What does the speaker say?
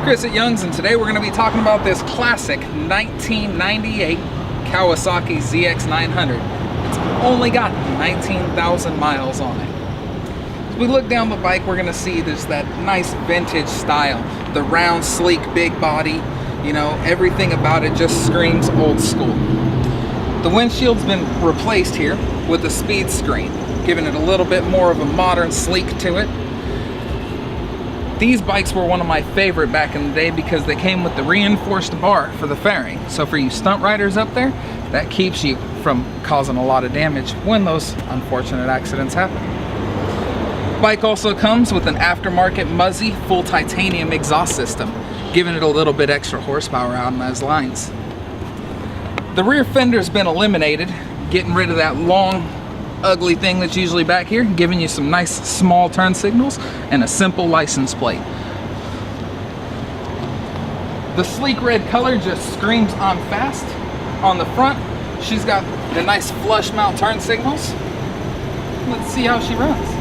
Chris at Young's, and today we're going to be talking about this classic 1998 Kawasaki ZX900. It's only got 19,000 miles on it. As we look down the bike, we're going to see there's that nice vintage style. The round, sleek, big body, you know, everything about it just screams old school. The windshield's been replaced here with a speed screen, giving it a little bit more of a modern sleek to it. These bikes were one of my favorite back in the day because they came with the reinforced bar for the fairing. So for you stunt riders up there, that keeps you from causing a lot of damage when those unfortunate accidents happen. Bike also comes with an aftermarket Muzzy full titanium exhaust system, giving it a little bit extra horsepower out in those lines. The rear fender's been eliminated, getting rid of that long, ugly thing that's usually back here, giving you some nice small turn signals and a simple license plate. The sleek red color just screams I'm fast. On the front, she's got the nice flush mount turn signals. Let's see how she runs.